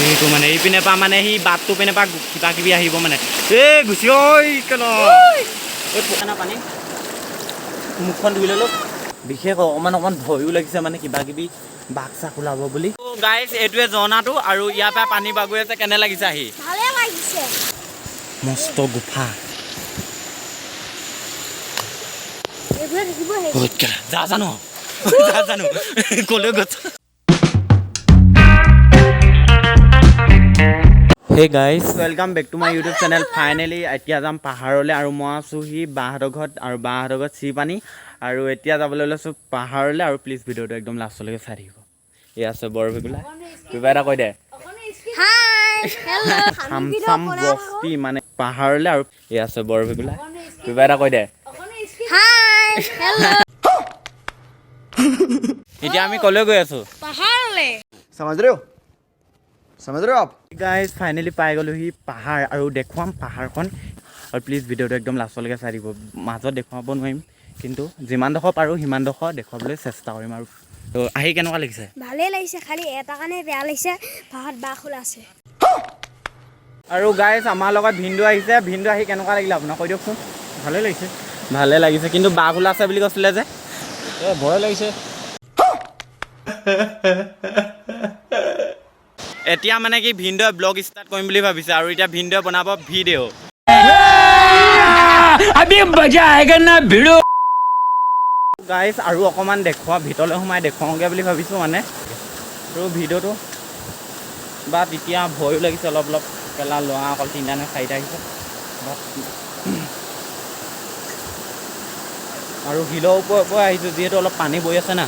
এইটো মানে এইপিনে পৰা মানে সি বাটটো পিনে পৰা কিবা কিবি আহিব মানে গুচি পানী মুখখন ধুই ল'লো বিশেষ অকণমান ভয়ো লাগিছে মানে কিবা কিবি বাঘ চাক ওলাব বুলি গাইছ এইটোৱে ঝৰ্ণাটো আৰু ইয়াৰ পৰা পানী বাগৰি আছে কেনে লাগিছে আহি ভালে লাগিছে মস্ত গুফা যা জানো কলৈ গছ hey guys welcome back to my YouTube channel finally এতিয়া যাম পাহাৰলৈ আৰু মই আছোঁ সি বাহঁতৰ ঘৰত আৰু বাহঁতৰ ঘৰত চিপানী আৰু এতিয়া যাবলৈ লৈছোঁ পাহাৰলৈ আৰু প্লিজ ভিডিঅ'টো একদম লাষ্টলৈকে চাই থাকিব এই আছে বৰভেগুলা কিবা এটা কৈ দে খাম বস্তি মানে পাহাৰলৈ আৰু এই আছে বৰভেগুলা কিবা এটা কৈ দে এতিয়া আমি কলৈ গৈ আছোঁ পাহাৰলৈ समझ रहे हो आप गाइस फाइनली पाई गलो ही पहाड़ और देखुवाम पहाड़खन और प्लीज भिडिओটো একদম লাষ্টলৈকে চাই দিব মাজত দেখুৱাব নোৱাৰিম কিন্তু যিমানডোখৰ পাৰোঁ সিমানডোখৰ দেখুৱাবলৈ চেষ্টা কৰিম আৰু তো আহি কেনেকুৱা লাগিছে ভালে লাগিছে খালি এটা কাৰণে বেয়া লাগিছে পাহাৰত বাঘ ওলাইছে আৰু গাইস আমাৰ লগত ভিন্দু আহিছে ভিন্দু আহি কেনেকুৱা লাগিলে আপোনাক কৈ দিয়কচোন ভালে লাগিছে কিন্তু বাঘ ওলাইছে বুলি কৈছিলে যে ভয় লাগিছে এতিয়া মানে কি ভিডিঅ' ব্লগ ষ্টাৰ্ট কৰিম বুলি ভাবিছে আৰু এতিয়া ভিডিঅ' বনাব ভিডিঅ' আবি মজা আয়েগা না ভিডিঅ' গাইস আৰু অকমান দেখুৱা ভিতৰলৈ সোমাই দেখুৱাওঁগে বুলি ভাবিছোঁ মানে আৰু ভিডিঅ'টো বা তেতিয়া ভয়ো লাগিছে অলপ কেলা লোৱা অকল 3টা নে 4টা আহিছে আৰু হিলৰ ওপৰৰ আহিছোঁ যিহেতু অলপ পানী বৈ আছে না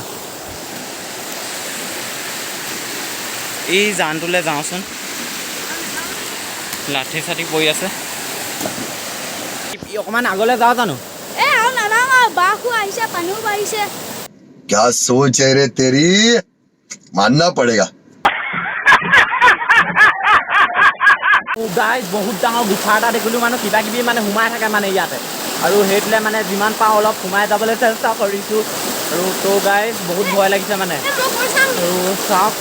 এই জানটোলৈ যাওঁচোন লাঠি চাঠি পৰি আছে অকণমান আগলৈ যাওঁ জানো বাঘো আহিছে পানীও বাঢ়িছে क्या सोच है रे तेरी मानना पड़ेगा গাইজ বহুত ডাঙৰ গুফা এটা দেখিলোঁ মানে কিবা কিবি মানে সোমাই থাকে মানে ইয়াতে আৰু সেইটোলৈ মানে যিমান পাওঁ অলপ সোমাই যাবলৈ চেষ্টা কৰিছোঁ আৰু তো গাইজ বহুত ভয় লাগিছে মানে আৰু চাওক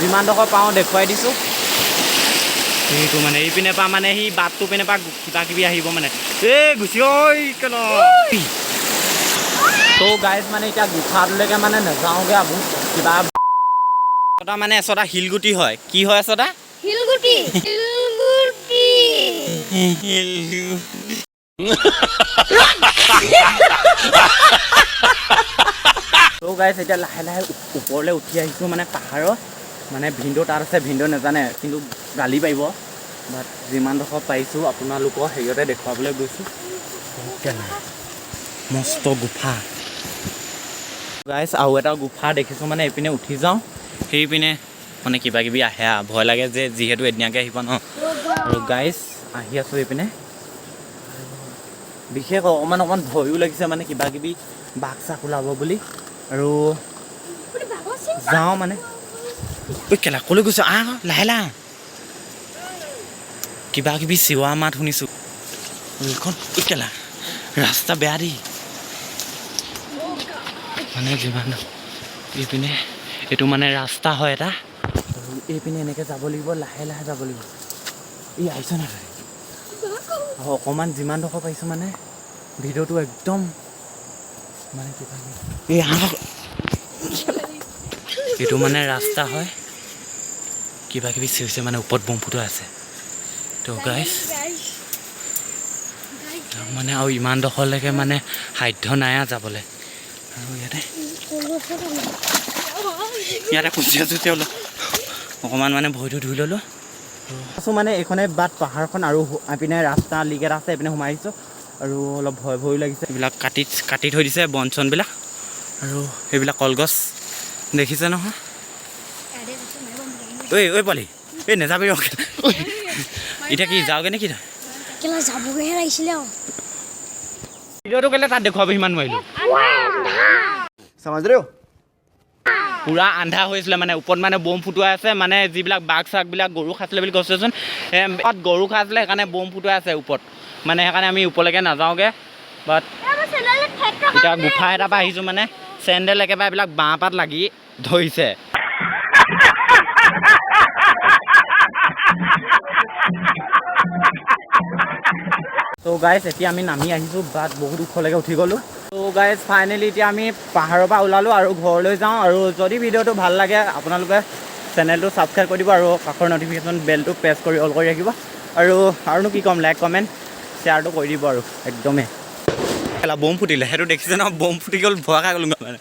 যিমানডোখৰ পাওঁ দেখুৱাই দিছোঁ সেইটো মানে এইপিনে পৰা মানে সি বাটটো পিনে পৰা কিবা কিবি আহিব মানে গুচি তো গাইজ মানে এতিয়া গুফাটোলৈকে মানে নাযাওঁগৈ আপুনি কিবা এটা মানে এচটা শিলগুটি হয় কি হয় এচটা শিলগুটি তো গাইজ এতিয়া লাহে লাহে ওপৰলৈ উঠি আহিছোঁ মানে পাহাৰত মানে ভিন্দু তাত আছে ভিন্দু নাজানে কিন্তু গালি পাৰিব বাট যিমানডোখৰ পাৰিছোঁ আপোনালোকৰ হেৰিয়তে দেখুৱাবলৈ গৈছোঁ মস্ত গুফা গাইজ আৰু এটা গুফা দেখিছোঁ মানে এইপিনে উঠি যাওঁ সেইপিনে মানে কিবা কিবি আহে ভয় লাগে যে যিহেতু এদিনীয়াকৈ আহিব ন আৰু গাইজ আহি আছোঁ এইপিনে বিশেষ অকণমান ভয়ো লাগিছে মানে কিবা কিবি বাঘ চাক ওলাব বুলি আৰু যাওঁ মানে কেলা কলৈ গৈছোঁ লাহে লাহে কিবা কিবি চিঞৰা মাত শুনিছোঁ এইখন কেলা ৰাস্তা বেয়া দেই মানে যিমান এইপিনে এইটো মানে ৰাস্তা হয় এটা আৰু এইপিনে এনেকৈ যাব লাগিব লাহে লাহে যাব লাগিব এই আহিছ নাই আৰু অকণমান যিমানডোখৰ পাইছোঁ মানে ভিডিঅ'টো একদম মানে কিবা এই এইটো মানে ৰাস্তা হয় কিবা কিবি চিঞৰিছে মানে ওপৰত বম ফুটোৱা আছে তো গাইজ মানে আৰু ইমানডোখৰলৈকে মানে সাধ্য নাই যাবলৈ আৰু ইয়াতে খুচি আছোঁ তেওঁ অকণমান মানে ভয়টো ধুই ল'লোঁ আছোঁ মানে এইখনে বাট পাহাৰখন আৰু এইপিনে ৰাস্তা লিক এটা আছে এইপিনে সোমাই আহিছোঁ আৰু অলপ ভয়ো লাগিছে এইবিলাক কাটি থৈ দিছে বন চনবিলাক আৰু সেইবিলাক কলগছ দেখিছে নহয় ঐ পোৱালি নেযাবি ৰ এতিয়া কি যাওঁগে নেকি যাবগৈহে লাগিছিলে ভিডিঅ'টো কেলে তাত দেখুৱাব সিমান নোৱাৰিলোঁ समझ रहे हो পুৰা আন্ধা হৈছিলে মানে ওপৰত মানে বম ফুটুৱাই আছে মানে যিবিলাক বাঘ চাগবিলাক গৰু খাইছিলে বুলি কৈছেচোন গৰু খাইছিলে সেইকাৰণে বম ফুটুৱাই আছে ওপৰত মানে সেইকাৰণে আমি ওপৰলৈকে নাযাওঁগৈ বাট এতিয়া গুফা এটাৰ পৰা আহিছোঁ মানে চেণ্ডেল একেবাৰে এইবিলাক বাঁহ পাত লাগি ধৰিছে ত' গাইজ এতিয়া আমি নামি আহিছোঁ বাট বহুত ওখলৈকে উঠি গ'লোঁ ত' গাইজ ফাইনেলি এতিয়া আমি পাহাৰৰ পৰা ওলালোঁ আৰু ঘৰলৈ যাওঁ আৰু যদি ভিডিঅ'টো ভাল লাগে আপোনালোকে চেনেলটো ছাবস্ক্ৰাইব কৰি দিব আৰু কাষৰ নটিফিকেশ্যন বেলটো প্ৰেছ কৰি অল কৰি ৰাখিব আৰুনো কি ক'ম লাইক কমেণ্ট শ্বেয়াৰটো কৰি দিব আৰু একদমেই বম ফুটিলে সেইটো দেখিছে ন বম ফুটি গ'ল ভয় খাই গ'লোঁ মানে